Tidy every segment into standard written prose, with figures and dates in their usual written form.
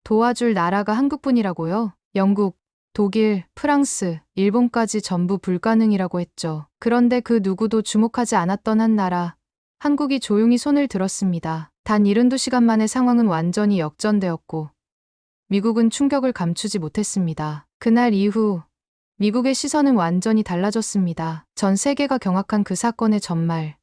도와줄 나라가 한국뿐이라고요? 영국, 독일, 프랑스, 일본까지 전부 불가능이라고 했죠. 그런데 그 누구도 주목하지 않았던 한 나라, 한국이 조용히 손을 들었습니다. 단 72시간 만에 상황은 완전히 역전되었고 미국은 충격을 감추지 못했습니다. 그날 이후 미국의 시선은 완전히 달라졌습니다. 전 세계가 경악한 그 사건의 전말,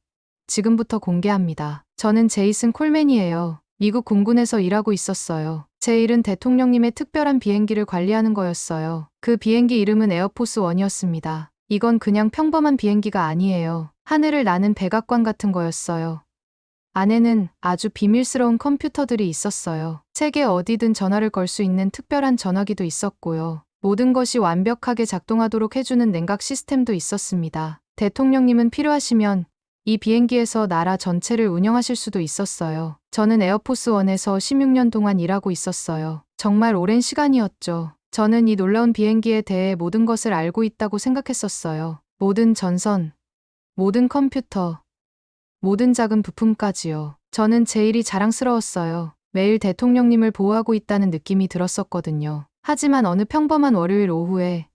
지금부터 공개합니다. 저는 제이슨 콜맨이에요. 미국 공군에서 일하고 있었어요. 제 일은 대통령님의 특별한 비행기를 관리하는 거였어요. 그 비행기 이름은 에어포스 원이었습니다. 이건 그냥 평범한 비행기가 아니에요. 하늘을 나는 백악관 같은 거였어요. 안에는 아주 비밀스러운 컴퓨터들이 있었어요. 세계 어디든 전화를 걸 수 있는 특별한 전화기도 있었고요. 모든 것이 완벽하게 작동하도록 해주는 냉각 시스템도 있었습니다. 대통령님은 필요하시면 이 비행기에서 나라 전체를 운영하실 수도 있었어요. 저는 에어포스 원에서 16년 동안 일하고 있었어요. 정말 오랜 시간이었죠. 저는 이 놀라운 비행기에 대해 모든 것을 알고 있다고 생각했었어요. 모든 전선, 모든 컴퓨터, 모든 작은 부품까지요. 저는 제 일이 자랑스러웠어요. 매일 대통령님을 보호하고 있다는 느낌이 들었었거든요. 하지만 어느 평범한 월요일 오후에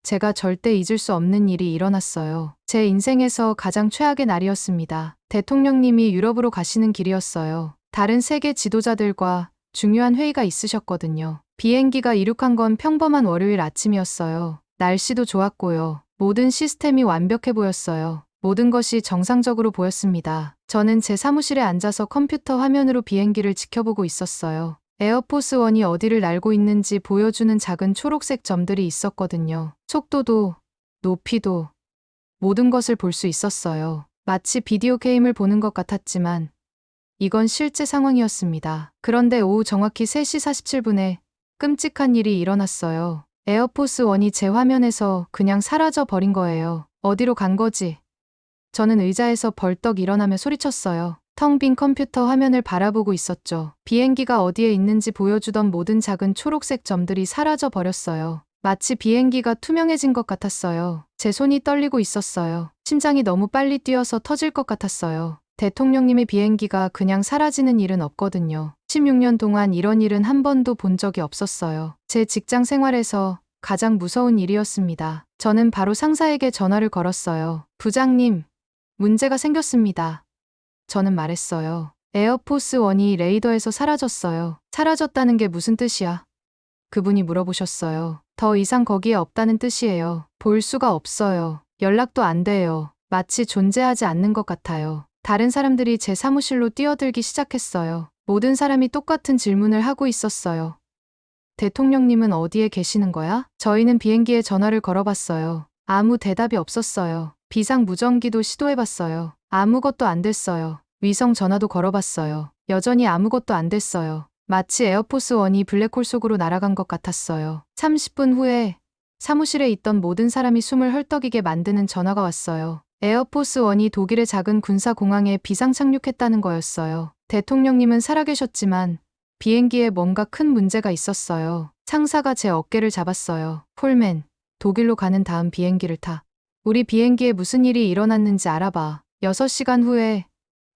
제가 절대 잊을 수 없는 일이 일어났어요. 제 인생에서 가장 최악의 날이었습니다. 대통령님이 유럽으로 가시는 길이었어요. 다른 세계 지도자들과 중요한 회의가 있으셨거든요. 비행기가 이륙한 건 평범한 월요일 아침이었어요. 날씨도 좋았고요. 모든 시스템이 완벽해 보였어요. 모든 것이 정상적으로 보였습니다. 저는 제 사무실에 앉아서 컴퓨터 화면으로 비행기를 지켜보고 있었어요. 에어포스 원이 어디를 날고 있는지 보여주는 작은 초록색 점들이 있었거든요. 속도도, 높이도, 모든 것을 볼 수 있었어요. 마치 비디오 게임을 보는 것 같았지만 이건 실제 상황이었습니다. 그런데 오후 정확히 3시 47분에 끔찍한 일이 일어났어요. 에어포스 원이 제 화면에서 그냥 사라져 버린 거예요. 어디로 간 거지? 저는 의자에서 벌떡 일어나며 소리쳤어요. 텅 빈 컴퓨터 화면을 바라보고 있었죠. 비행기가 어디에 있는지 보여주던 모든 작은 초록색 점들이 사라져 버렸어요. 마치 비행기가 투명해진 것 같았어요. 제 손이 떨리고 있었어요. 심장이 너무 빨리 뛰어서 터질 것 같았어요. 대통령님의 비행기가 그냥 사라지는 일은 없거든요. 16년 동안 이런 일은 한 번도 본 적이 없었어요. 제 직장 생활에서 가장 무서운 일이었습니다. 저는 바로 상사에게 전화를 걸었어요. 부장님, 문제가 생겼습니다. 저는 말했어요. 에어포스 원이 레이더에서 사라졌어요. 사라졌다는 게 무슨 뜻이야? 그분이 물어보셨어요. 더 이상 거기에 없다는 뜻이에요. 볼 수가 없어요. 연락도 안 돼요. 마치 존재하지 않는 것 같아요. 다른 사람들이 제 사무실로 뛰어들기 시작했어요. 모든 사람이 똑같은 질문을 하고 있었어요. 대통령님은 어디에 계시는 거야? 저희는 비행기에 전화를 걸어봤어요. 아무 대답이 없었어요. 비상무전기도 시도해봤어요. 아무것도 안 됐어요. 위성 전화도 걸어봤어요. 여전히 아무것도 안 됐어요. 마치 에어포스 원이 블랙홀 속으로 날아간 것 같았어요. 30분 후에 사무실에 있던 모든 사람이 숨을 헐떡이게 만드는 전화가 왔어요. 에어포스 원이 독일의 작은 군사공항에 비상 착륙했다는 거였어요. 대통령님은 살아계셨지만 비행기에 뭔가 큰 문제가 있었어요. 상사가 제 어깨를 잡았어요. 콜맨, 독일로 가는 다음 비행기를 타. 우리 비행기에 무슨 일이 일어났는지 알아봐. 6시간 후에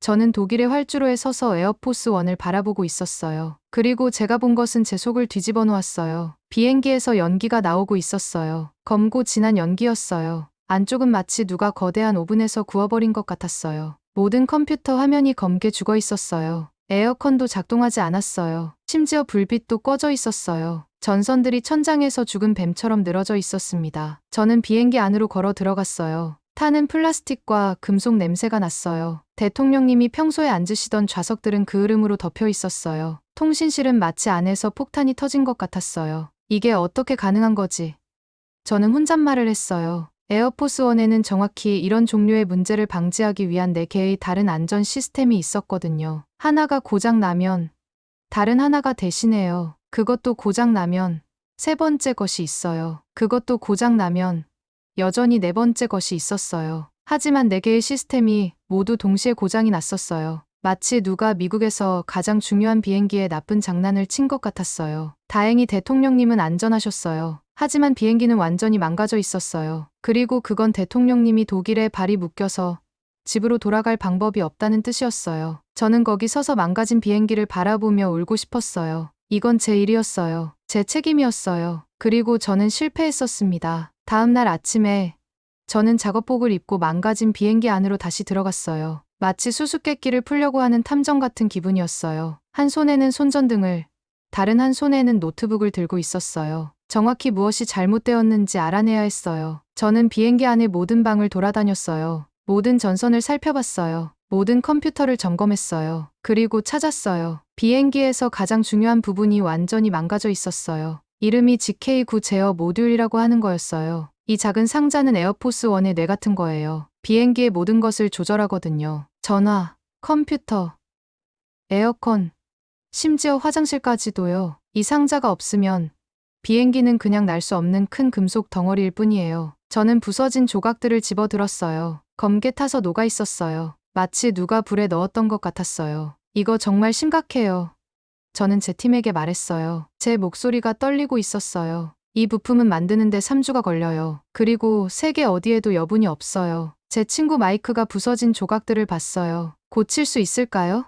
저는 독일의 활주로에 서서 에어포스 원을 바라보고 있었어요. 그리고 제가 본 것은 제 속을 뒤집어 놓았어요. 비행기에서 연기가 나오고 있었어요. 검고 진한 연기였어요. 안쪽은 마치 누가 거대한 오븐에서 구워버린 것 같았어요. 모든 컴퓨터 화면이 검게 죽어 있었어요. 에어컨도 작동하지 않았어요. 심지어 불빛도 꺼져 있었어요. 전선들이 천장에서 죽은 뱀처럼 늘어져 있었습니다. 저는 비행기 안으로 걸어 들어갔어요. 타는 플라스틱과 금속 냄새가 났어요. 대통령님이 평소에 앉으시던 좌석들은 그을음으로 덮여 있었어요. 통신실은 마치 안에서 폭탄이 터진 것 같았어요. 이게 어떻게 가능한 거지? 저는 혼잣말을 했어요. 에어포스 원에는 정확히 이런 종류의 문제를 방지하기 위한 4개의 다른 안전 시스템이 있었거든요. 하나가 고장 나면 다른 하나가 대신해요. 그것도 고장 나면 3번째 것이 있어요. 그것도 고장 나면 여전히 4번째 것이 있었어요. 하지만 4개의 시스템이 모두 동시에 고장이 났었어요. 마치 누가 미국에서 가장 중요한 비행기에 나쁜 장난을 친 것 같았어요. 다행히 대통령님은 안전하셨어요. 하지만 비행기는 완전히 망가져 있었어요. 그리고 그건 대통령님이 독일에 발이 묶여서 집으로 돌아갈 방법이 없다는 뜻이었어요. 저는 거기 서서 망가진 비행기를 바라보며 울고 싶었어요. 이건 제 일이었어요. 제 책임이었어요. 그리고 저는 실패했었습니다. 다음 날 아침에 저는 작업복을 입고 망가진 비행기 안으로 다시 들어갔어요. 마치 수수께끼를 풀려고 하는 탐정 같은 기분이었어요. 한 손에는 손전등을, 다른 한 손에는 노트북을 들고 있었어요. 정확히 무엇이 잘못되었는지 알아내야 했어요. 저는 비행기 안의 모든 방을 돌아다녔어요. 모든 전선을 살펴봤어요. 모든 컴퓨터를 점검했어요. 그리고 찾았어요. 비행기에서 가장 중요한 부분이 완전히 망가져 있었어요. 이름이 GK9 제어 모듈이라고 하는 거였어요. 이 작은 상자는 에어포스 1의 뇌 같은 거예요. 비행기의 모든 것을 조절하거든요. 전화, 컴퓨터, 에어컨, 심지어 화장실까지도요. 이 상자가 없으면 비행기는 그냥 날 수 없는 큰 금속 덩어리일 뿐이에요. 저는 부서진 조각들을 집어들었어요. 검게 타서 녹아 있었어요. 마치 누가 불에 넣었던 것 같았어요. 이거 정말 심각해요. 저는 제 팀에게 말했어요. 제 목소리가 떨리고 있었어요. 이 부품은 만드는데 3주가 걸려요. 그리고 세계 어디에도 여분이 없어요. 제 친구 마이크가 부서진 조각들을 봤어요. 고칠 수 있을까요?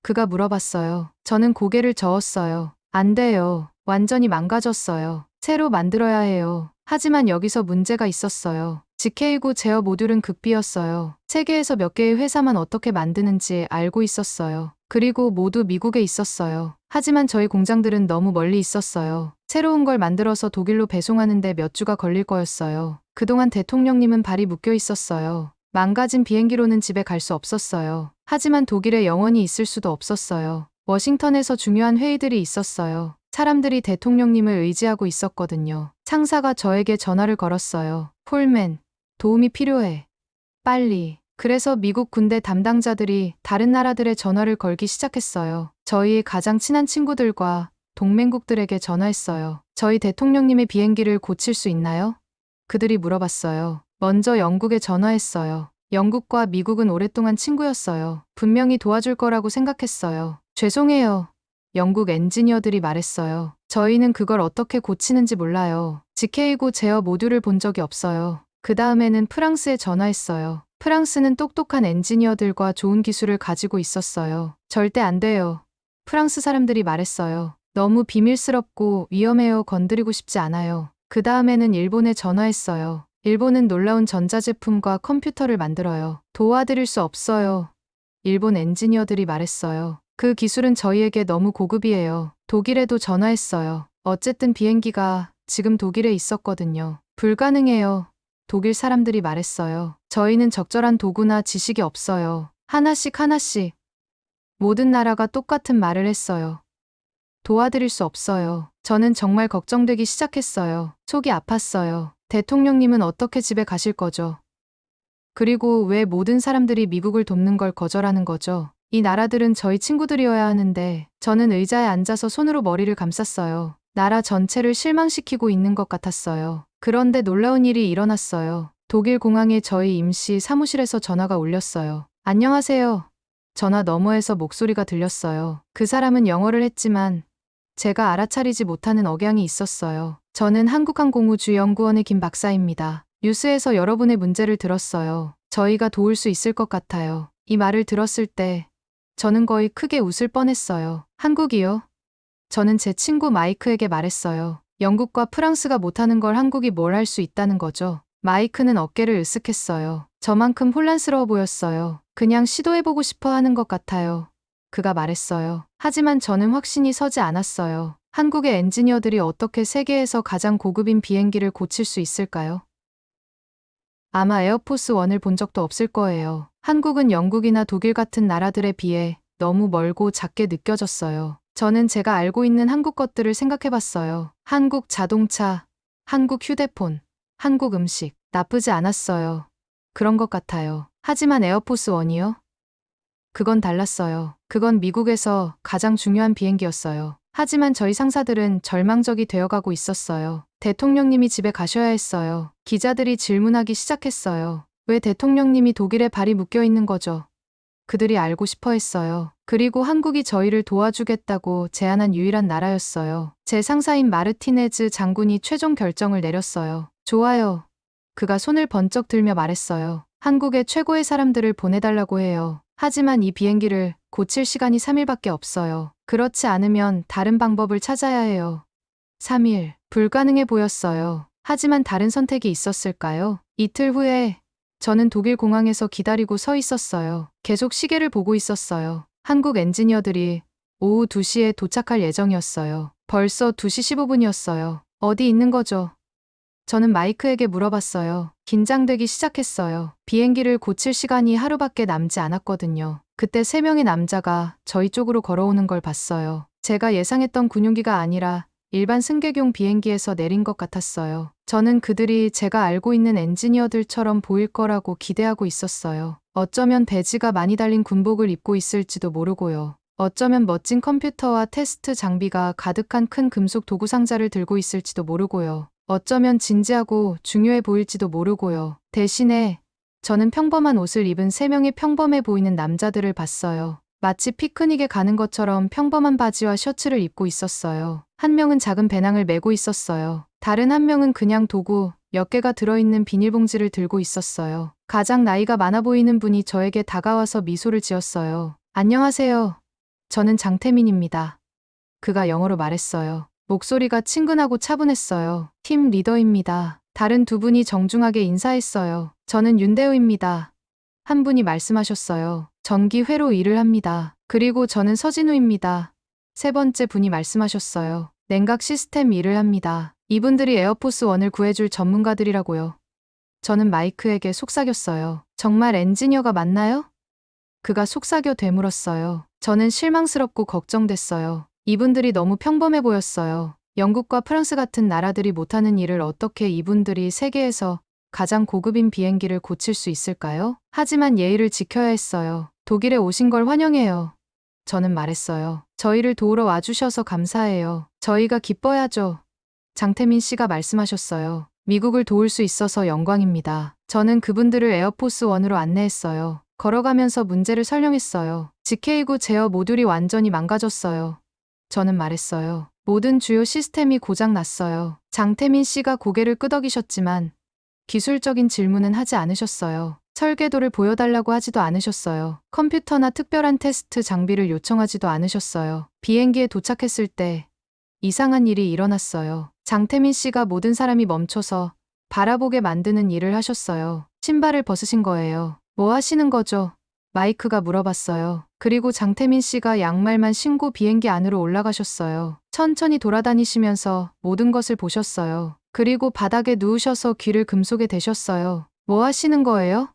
그가 물어봤어요. 저는 고개를 저었어요. 안 돼요. 완전히 망가졌어요. 새로 만들어야 해요. 하지만 여기서 문제가 있었어요. GK9 제어 모듈은 극비였어요. 세계에서 몇 개의 회사만 어떻게 만드는지 알고 있었어요. 그리고 모두 미국에 있었어요. 하지만 저희 공장들은 너무 멀리 있었어요. 새로운 걸 만들어서 독일로 배송하는데 몇 주가 걸릴 거였어요. 그동안 대통령님은 발이 묶여 있었어요. 망가진 비행기로는 집에 갈 수 없었어요. 하지만 독일에 영원히 있을 수도 없었어요. 워싱턴에서 중요한 회의들이 있었어요. 사람들이 대통령님을 의지하고 있었거든요. 상사가 저에게 전화를 걸었어요. 폴맨, 도움이 필요해. 빨리. 그래서 미국 군대 담당자들이 다른 나라들의 전화를 걸기 시작했어요. 저희의 가장 친한 친구들과 동맹국들에게 전화했어요. 저희 대통령님의 비행기를 고칠 수 있나요? 그들이 물어봤어요. 먼저 영국에 전화했어요. 영국과 미국은 오랫동안 친구였어요. 분명히 도와줄 거라고 생각했어요. 죄송해요. 영국 엔지니어들이 말했어요. 저희는 그걸 어떻게 고치는지 몰라요. GK9 제어 모듈을 본 적이 없어요. 그 다음에는 프랑스에 전화했어요. 프랑스는 똑똑한 엔지니어들과 좋은 기술을 가지고 있었어요. 절대 안 돼요. 프랑스 사람들이 말했어요. 너무 비밀스럽고 위험해요. 건드리고 싶지 않아요. 그 다음에는 일본에 전화했어요. 일본은 놀라운 전자제품과 컴퓨터를 만들어요. 도와드릴 수 없어요. 일본 엔지니어들이 말했어요. 그 기술은 저희에게 너무 고급이에요. 독일에도 전화했어요. 어쨌든 비행기가 지금 독일에 있었거든요. 불가능해요. 독일 사람들이 말했어요. 저희는 적절한 도구나 지식이 없어요. 하나씩 하나씩. 모든 나라가 똑같은 말을 했어요. 도와드릴 수 없어요. 저는 정말 걱정되기 시작했어요. 속이 아팠어요. 대통령님은 어떻게 집에 가실 거죠? 그리고 왜 모든 사람들이 미국을 돕는 걸 거절하는 거죠? 이 나라들은 저희 친구들이어야 하는데 저는 의자에 앉아서 손으로 머리를 감쌌어요. 나라 전체를 실망시키고 있는 것 같았어요. 그런데 놀라운 일이 일어났어요. 독일 공항에 저희 임시 사무실에서 전화가 울렸어요. 안녕하세요. 전화 너머에서 목소리가 들렸어요. 그 사람은 영어를 했지만 제가 알아차리지 못하는 억양이 있었어요. 저는 한국항공우주연구원의 김 박사입니다. 뉴스에서 여러분의 문제를 들었어요. 저희가 도울 수 있을 것 같아요. 이 말을 들었을 때 저는 거의 크게 웃을 뻔했어요. 한국이요? 저는 제 친구 마이크에게 말했어요. 영국과 프랑스가 못하는 걸 한국이 뭘 할 수 있다는 거죠. 마이크는 어깨를 으쓱했어요. 저만큼 혼란스러워 보였어요. 그냥 시도해보고 싶어 하는 것 같아요. 그가 말했어요. 하지만 저는 확신이 서지 않았어요. 한국의 엔지니어들이 어떻게 세계에서 가장 고급인 비행기를 고칠 수 있을까요? 아마 에어포스 1을 본 적도 없을 거예요. 한국은 영국이나 독일 같은 나라들에 비해 너무 멀고 작게 느껴졌어요. 저는 제가 알고 있는 한국 것들을 생각해봤어요. 한국 자동차, 한국 휴대폰, 한국 음식. 나쁘지 않았어요. 그런 것 같아요. 하지만 에어포스 1이요? 그건 달랐어요. 그건 미국에서 가장 중요한 비행기였어요. 하지만 저희 상사들은 절망적이 되어가고 있었어요. 대통령님이 집에 가셔야 했어요. 기자들이 질문하기 시작했어요. 왜 대통령님이 독일에 발이 묶여 있는 거죠? 그들이 알고 싶어 했어요. 그리고 한국이 저희를 도와주겠다고 제안한 유일한 나라였어요. 제 상사인 마르티네즈 장군이 최종 결정을 내렸어요. 좋아요. 그가 손을 번쩍 들며 말했어요. 한국의 최고의 사람들을 보내달라고 해요. 하지만 이 비행기를 고칠 시간이 3일밖에 없어요. 그렇지 않으면 다른 방법을 찾아야 해요. 3일. 불가능해 보였어요. 하지만 다른 선택이 있었을까요? 이틀 후에 저는 독일 공항에서 기다리고 서 있었어요. 계속 시계를 보고 있었어요. 한국 엔지니어들이 오후 2시에 도착할 예정이었어요. 벌써 2시 15분이었어요. 어디 있는 거죠? 저는 마이크에게 물어봤어요. 긴장되기 시작했어요. 비행기를 고칠 시간이 하루밖에 남지 않았거든요. 그때 3명의 남자가 저희 쪽으로 걸어오는 걸 봤어요. 제가 예상했던 군용기가 아니라 일반 승객용 비행기에서 내린 것 같았어요. 저는 그들이 제가 알고 있는 엔지니어들처럼 보일 거라고 기대하고 있었어요. 어쩌면 배지가 많이 달린 군복을 입고 있을지도 모르고요. 어쩌면 멋진 컴퓨터와 테스트 장비가 가득한 큰 금속 도구 상자를 들고 있을지도 모르고요. 어쩌면 진지하고 중요해 보일지도 모르고요. 대신에 저는 평범한 옷을 입은 3명의 평범해 보이는 남자들을 봤어요. 마치 피크닉에 가는 것처럼 평범한 바지와 셔츠를 입고 있었어요. 한 명은 작은 배낭을 메고 있었어요. 다른 한 명은 그냥 도구 몇 개가 들어있는 비닐봉지를 들고 있었어요. 가장 나이가 많아 보이는 분이 저에게 다가와서 미소를 지었어요. 안녕하세요. 저는 장태민입니다. 그가 영어로 말했어요. 목소리가 친근하고 차분했어요. 팀 리더입니다. 다른 두 분이 정중하게 인사했어요. 저는 윤대우입니다. 한 분이 말씀하셨어요. 전기회로 일을 합니다. 그리고 저는 서진우입니다. 세 번째 분이 말씀하셨어요. 냉각 시스템 일을 합니다. 이분들이 에어포스 1을 구해줄 전문가들이라고요. 저는 마이크에게 속삭였어요. 정말 엔지니어가 맞나요? 그가 속삭여 되물었어요. 저는 실망스럽고 걱정됐어요. 이분들이 너무 평범해 보였어요. 영국과 프랑스 같은 나라들이 못하는 일을 어떻게 이분들이 세계에서 가장 고급인 비행기를 고칠 수 있을까요? 하지만 예의를 지켜야 했어요. 독일에 오신 걸 환영해요. 저는 말했어요. 저희를 도우러 와주셔서 감사해요. 저희가 기뻐야죠. 장태민 씨가 말씀하셨어요. 미국을 도울 수 있어서 영광입니다. 저는 그분들을 에어포스 1으로 안내했어요. 걸어가면서 문제를 설명했어요. GK9 제어 모듈이 완전히 망가졌어요. 저는 말했어요. 모든 주요 시스템이 고장 났어요. 장태민 씨가 고개를 끄덕이셨지만 기술적인 질문은 하지 않으셨어요. 설계도를 보여달라고 하지도 않으셨어요. 컴퓨터나 특별한 테스트 장비를 요청하지도 않으셨어요. 비행기에 도착했을 때 이상한 일이 일어났어요. 장태민 씨가 모든 사람이 멈춰서 바라보게 만드는 일을 하셨어요. 신발을 벗으신 거예요. 뭐 하시는 거죠? 마이크가 물어봤어요. 그리고 장태민 씨가 양말만 신고 비행기 안으로 올라가셨어요. 천천히 돌아다니시면서 모든 것을 보셨어요. 그리고 바닥에 누우셔서 귀를 금속에 대셨어요. 뭐 하시는 거예요?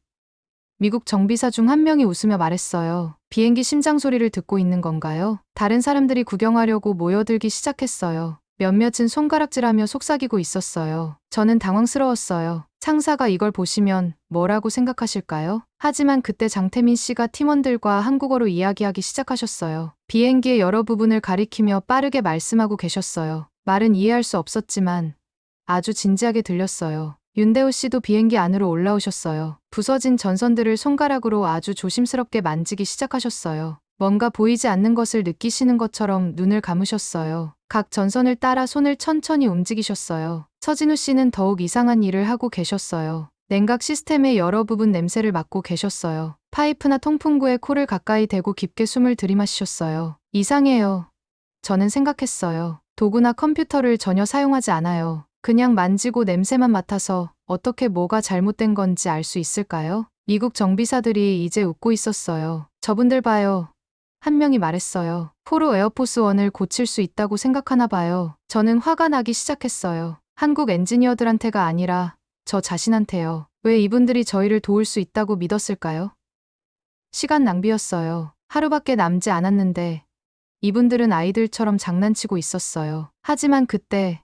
미국 정비사 중 한 명이 웃으며 말했어요. 비행기 심장 소리를 듣고 있는 건가요? 다른 사람들이 구경하려고 모여들기 시작했어요. 몇몇은 손가락질하며 속삭이고 있었어요. 저는 당황스러웠어요. 상사가 이걸 보시면 뭐라고 생각하실까요? 하지만 그때 장태민 씨가 팀원들과 한국어로 이야기하기 시작하셨어요. 비행기의 여러 부분을 가리키며 빠르게 말씀하고 계셨어요. 말은 이해할 수 없었지만 아주 진지하게 들렸어요. 윤대우 씨도 비행기 안으로 올라오셨어요. 부서진 전선들을 손가락으로 아주 조심스럽게 만지기 시작하셨어요. 뭔가 보이지 않는 것을 느끼시는 것처럼 눈을 감으셨어요. 각 전선을 따라 손을 천천히 움직이셨어요. 서진우 씨는 더욱 이상한 일을 하고 계셨어요. 냉각 시스템의 여러 부분 냄새를 맡고 계셨어요. 파이프나 통풍구에 코를 가까이 대고 깊게 숨을 들이마시셨어요. 이상해요. 저는 생각했어요. 도구나 컴퓨터를 전혀 사용하지 않아요. 그냥 만지고 냄새만 맡아서 어떻게 뭐가 잘못된 건지 알 수 있을까요? 미국 정비사들이 이제 웃고 있었어요. 저분들 봐요. 한 명이 말했어요. 포로 에어포스 1을 고칠 수 있다고 생각하나 봐요. 저는 화가 나기 시작했어요. 한국 엔지니어들한테가 아니라 저 자신한테요. 왜 이분들이 저희를 도울 수 있다고 믿었을까요? 시간 낭비였어요. 하루밖에 남지 않았는데 이분들은 아이들처럼 장난치고 있었어요. 하지만 그때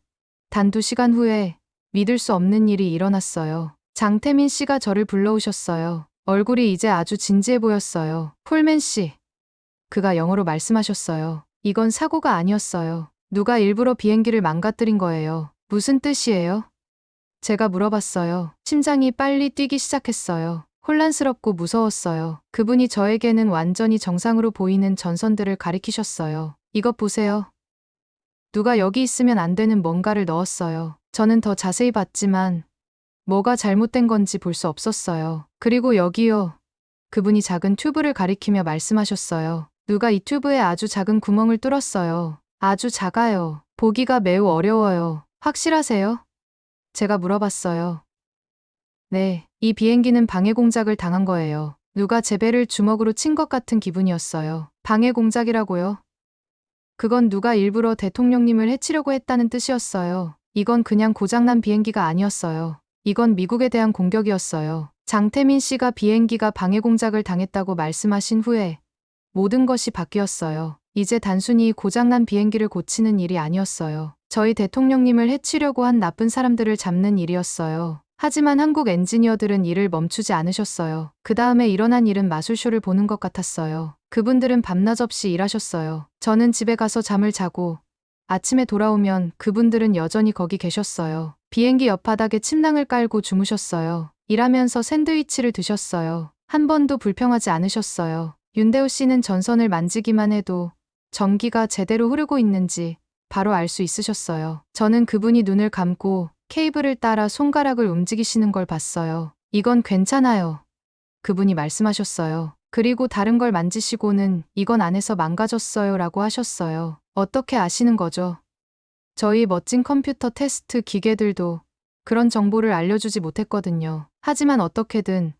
단 2시간 후에 믿을 수 없는 일이 일어났어요. 장태민 씨가 저를 불러오셨어요. 얼굴이 이제 아주 진지해 보였어요. 콜맨 씨. 그가 영어로 말씀하셨어요. 이건 사고가 아니었어요. 누가 일부러 비행기를 망가뜨린 거예요. 무슨 뜻이에요? 제가 물어봤어요. 심장이 빨리 뛰기 시작했어요. 혼란스럽고 무서웠어요. 그분이 저에게는 완전히 정상으로 보이는 전선들을 가리키셨어요. 이것 보세요. 누가 여기 있으면 안 되는 뭔가를 넣었어요. 저는 더 자세히 봤지만 뭐가 잘못된 건지 볼 수 없었어요. 그리고 여기요. 그분이 작은 튜브를 가리키며 말씀하셨어요. 누가 이 튜브에 아주 작은 구멍을 뚫었어요. 아주 작아요. 보기가 매우 어려워요. 확실하세요? 제가 물어봤어요. 네, 이 비행기는 방해 공작을 당한 거예요. 누가 제 배를 주먹으로 친 것 같은 기분이었어요. 방해 공작이라고요? 그건 누가 일부러 대통령님을 해치려고 했다는 뜻이었어요. 이건 그냥 고장난 비행기가 아니었어요. 이건 미국에 대한 공격이었어요. 장태민 씨가 비행기가 방해 공작을 당했다고 말씀하신 후에 모든 것이 바뀌었어요. 이제 단순히 고장난 비행기를 고치는 일이 아니었어요. 저희 대통령님을 해치려고 한 나쁜 사람들을 잡는 일이었어요. 하지만 한국 엔지니어들은 일을 멈추지 않으셨어요. 그 다음에 일어난 일은 마술쇼를 보는 것 같았어요. 그분들은 밤낮 없이 일하셨어요. 저는 집에 가서 잠을 자고 아침에 돌아오면 그분들은 여전히 거기 계셨어요. 비행기 옆바닥에 침낭을 깔고 주무셨어요. 일하면서 샌드위치를 드셨어요. 한 번도 불평하지 않으셨어요. 윤대호 씨는 전선을 만지기만 해도 전기가 제대로 흐르고 있는지 바로 알 수 있으셨어요. 저는 그분이 눈을 감고 케이블을 따라 손가락을 움직이시는 걸 봤어요. 이건 괜찮아요. 그분이 말씀하셨어요. 그리고 다른 걸 만지시고는 이건 안에서 망가졌어요 라고 하셨어요. 어떻게 아시는 거죠? 저희 멋진 컴퓨터 테스트 기계들도 그런 정보를 알려주지 못했거든요. 하지만 어떻게든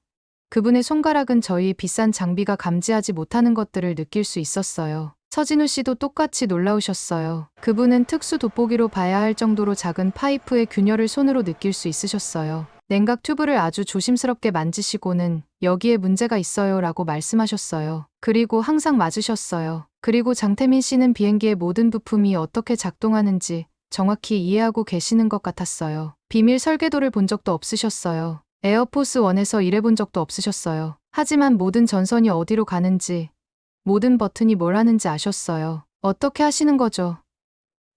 그분의 손가락은 저희 비싼 장비가 감지하지 못하는 것들을 느낄 수 있었어요. 서진우 씨도 똑같이 놀라우셨어요. 그분은 특수 돋보기로 봐야 할 정도로 작은 파이프의 균열을 손으로 느낄 수 있으셨어요. 냉각 튜브를 아주 조심스럽게 만지시고는 여기에 문제가 있어요 라고 말씀하셨어요. 그리고 항상 맞으셨어요. 그리고 장태민 씨는 비행기의 모든 부품이 어떻게 작동하는지 정확히 이해하고 계시는 것 같았어요. 비밀 설계도를 본 적도 없으셨어요. 에어포스 1에서 일해본 적도 없으셨어요. 하지만 모든 전선이 어디로 가는지, 모든 버튼이 뭘 하는지 아셨어요. 어떻게 하시는 거죠?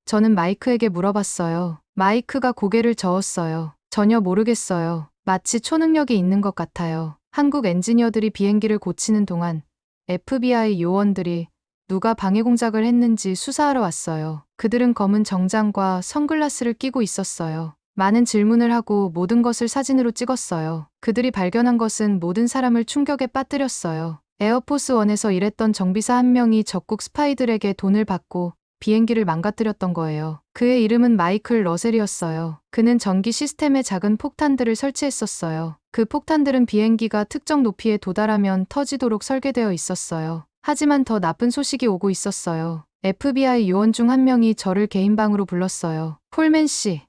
저는 마이크에게 물어봤어요. 마이크가 고개를 저었어요. 전혀 모르겠어요. 마치 초능력이 있는 것 같아요. 한국 엔지니어들이 비행기를 고치는 동안 FBI 요원들이 누가 방해 공작을 했는지 수사하러 왔어요. 그들은 검은 정장과 선글라스를 끼고 있었어요. 많은 질문을 하고 모든 것을 사진으로 찍었어요. 그들이 발견한 것은 모든 사람을 충격에 빠뜨렸어요. 에어포스 1에서 일했던 정비사 한 명이 적국 스파이들에게 돈을 받고 비행기를 망가뜨렸던 거예요. 그의 이름은 마이클 러셀이었어요. 그는 전기 시스템에 작은 폭탄들을 설치했었어요. 그 폭탄들은 비행기가 특정 높이에 도달하면 터지도록 설계되어 있었어요. 하지만 더 나쁜 소식이 오고 있었어요. FBI 요원 중 한 명이 저를 개인 방으로 불렀어요. 콜맨 씨.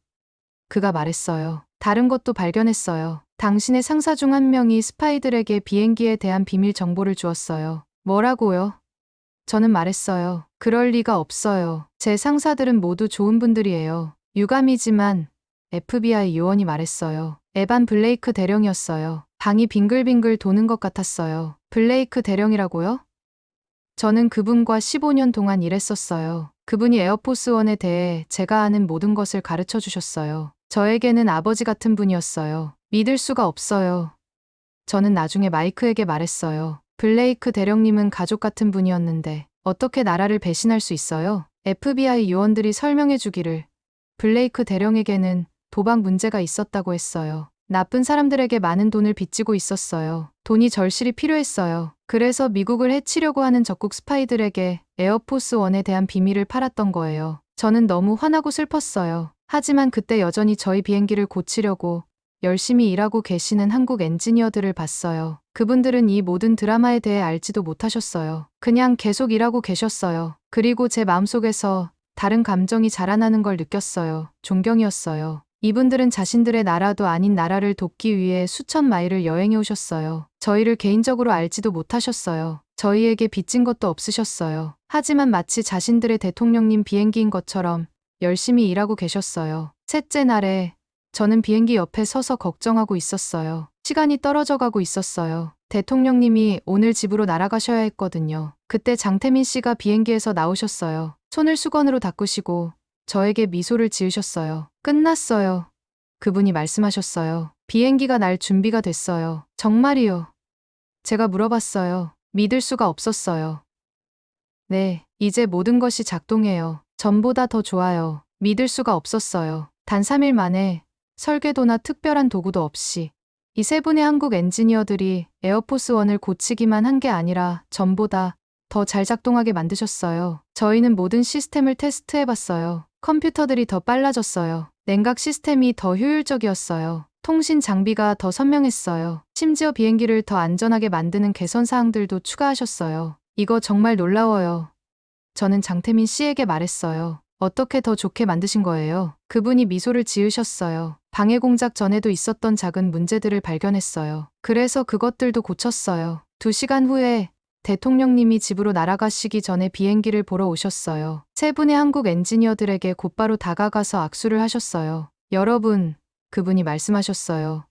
그가 말했어요. 다른 것도 발견했어요. 당신의 상사 중 한 명이 스파이들에게 비행기에 대한 비밀 정보를 주었어요. 뭐라고요? 저는 말했어요. 그럴 리가 없어요. 제 상사들은 모두 좋은 분들이에요. 유감이지만 FBI 요원이 말했어요. 에반 블레이크 대령이었어요. 방이 빙글빙글 도는 것 같았어요. 블레이크 대령이라고요? 저는 그분과 15년 동안 일했었어요. 그분이 에어포스 1에 대해 제가 아는 모든 것을 가르쳐 주셨어요. 저에게는 아버지 같은 분이었어요. 믿을 수가 없어요. 저는 나중에 마이크에게 말했어요. 블레이크 대령님은 가족 같은 분이었는데 어떻게 나라를 배신할 수 있어요? FBI 요원들이 설명해 주기를 블레이크 대령에게는 도박 문제가 있었다고 했어요. 나쁜 사람들에게 많은 돈을 빚지고 있었어요. 돈이 절실히 필요했어요. 그래서 미국을 해치려고 하는 적국 스파이들에게 에어포스 1에 대한 비밀을 팔았던 거예요. 저는 너무 화나고 슬펐어요. 하지만 그때 여전히 저희 비행기를 고치려고 열심히 일하고 계시는 한국 엔지니어들을 봤어요. 그분들은 이 모든 드라마에 대해 알지도 못하셨어요. 그냥 계속 일하고 계셨어요. 그리고 제 마음속에서 다른 감정이 자라나는 걸 느꼈어요. 존경이었어요. 이분들은 자신들의 나라도 아닌 나라를 돕기 위해 수천 마일을 여행해 오셨어요. 저희를 개인적으로 알지도 못하셨어요. 저희에게 빚진 것도 없으셨어요. 하지만 마치 자신들의 대통령님 비행기인 것처럼 열심히 일하고 계셨어요. 셋째 날에 저는 비행기 옆에 서서 걱정하고 있었어요. 시간이 떨어져 가고 있었어요. 대통령님이 오늘 집으로 날아가셔야 했거든요. 그때 장태민 씨가 비행기에서 나오셨어요. 손을 수건으로 닦으시고 저에게 미소를 지으셨어요. 끝났어요. 그분이 말씀하셨어요. 비행기가 날 준비가 됐어요. 정말이요? 제가 물어봤어요. 믿을 수가 없었어요. 네, 이제 모든 것이 작동해요. 전보다 더 좋아요. 믿을 수가 없었어요. 단 3일 만에 설계도나 특별한 도구도 없이 이 세 분의 한국 엔지니어들이 에어포스1을 고치기만 한 게 아니라 전보다 더 잘 작동하게 만드셨어요. 저희는 모든 시스템을 테스트해봤어요. 컴퓨터들이 더 빨라졌어요. 냉각 시스템이 더 효율적이었어요. 통신 장비가 더 선명했어요. 심지어 비행기를 더 안전하게 만드는 개선 사항들도 추가하셨어요. 이거 정말 놀라워요. 저는 장태민 씨에게 말했어요. 어떻게 더 좋게 만드신 거예요? 그분이 미소를 지으셨어요. 방해 공작 전에도 있었던 작은 문제들을 발견했어요. 그래서 그것들도 고쳤어요. 2시간 후에 대통령님이 집으로 날아가시기 전에 비행기를 보러 오셨어요. 세 분의 한국 엔지니어들에게 곧바로 다가가서 악수를 하셨어요. 여러분, 그분이 말씀하셨어요.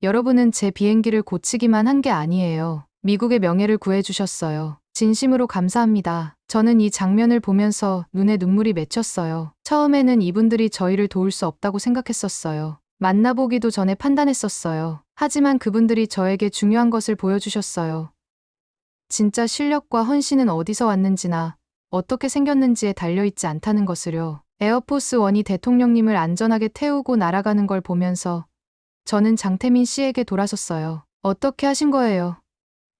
여러분은 제 비행기를 고치기만 한 게 아니에요. 미국의 명예를 구해주셨어요. 진심으로 감사합니다. 저는 이 장면을 보면서 눈에 눈물이 맺혔어요. 처음에는 이분들이 저희를 도울 수 없다고 생각했었어요. 만나보기도 전에 판단했었어요. 하지만 그분들이 저에게 중요한 것을 보여주셨어요. 진짜 실력과 헌신은 어디서 왔는지나 어떻게 생겼는지에 달려있지 않다는 것을요. 에어포스1이 대통령님을 안전하게 태우고 날아가는 걸 보면서 저는 장태민 씨에게 돌아섰어요. 어떻게 하신 거예요?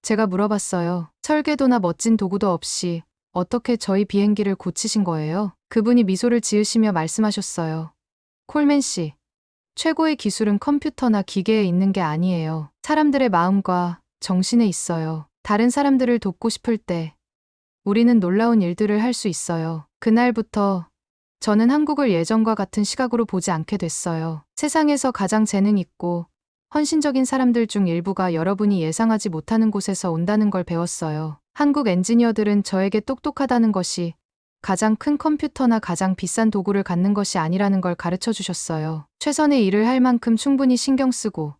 제가 물어봤어요. 설계도나 멋진 도구도 없이 어떻게 저희 비행기를 고치신 거예요? 그분이 미소를 지으시며 말씀하셨어요. 콜맨 씨, 최고의 기술은 컴퓨터나 기계에 있는 게 아니에요. 사람들의 마음과 정신에 있어요. 다른 사람들을 돕고 싶을 때 우리는 놀라운 일들을 할 수 있어요. 그날부터 저는 한국을 예전과 같은 시각으로 보지 않게 됐어요. 세상에서 가장 재능 있고 헌신적인 사람들 중 일부가 여러분이 예상하지 못하는 곳에서 온다는 걸 배웠어요. 한국 엔지니어들은 저에게 똑똑하다는 것이 가장 큰 컴퓨터나 가장 비싼 도구를 갖는 것이 아니라는 걸 가르쳐 주셨어요. 최선의 일을 할 만큼 충분히 신경 쓰고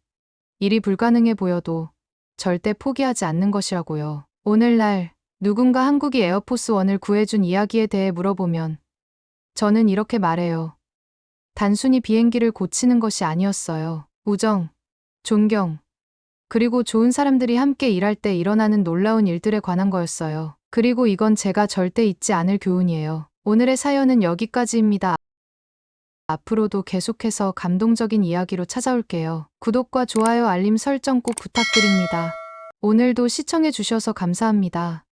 일이 불가능해 보여도 절대 포기하지 않는 것이라고요. 오늘날 누군가 한국이 에어포스1을 구해준 이야기에 대해 물어보면 저는 이렇게 말해요. 단순히 비행기를 고치는 것이 아니었어요. 우정, 존경, 그리고 좋은 사람들이 함께 일할 때 일어나는 놀라운 일들에 관한 거였어요. 그리고 이건 제가 절대 잊지 않을 교훈이에요. 오늘의 사연은 여기까지입니다. 앞으로도 계속해서 감동적인 이야기로 찾아올게요. 구독과 좋아요, 알림 설정 꼭 부탁드립니다. 오늘도 시청해 주셔서 감사합니다.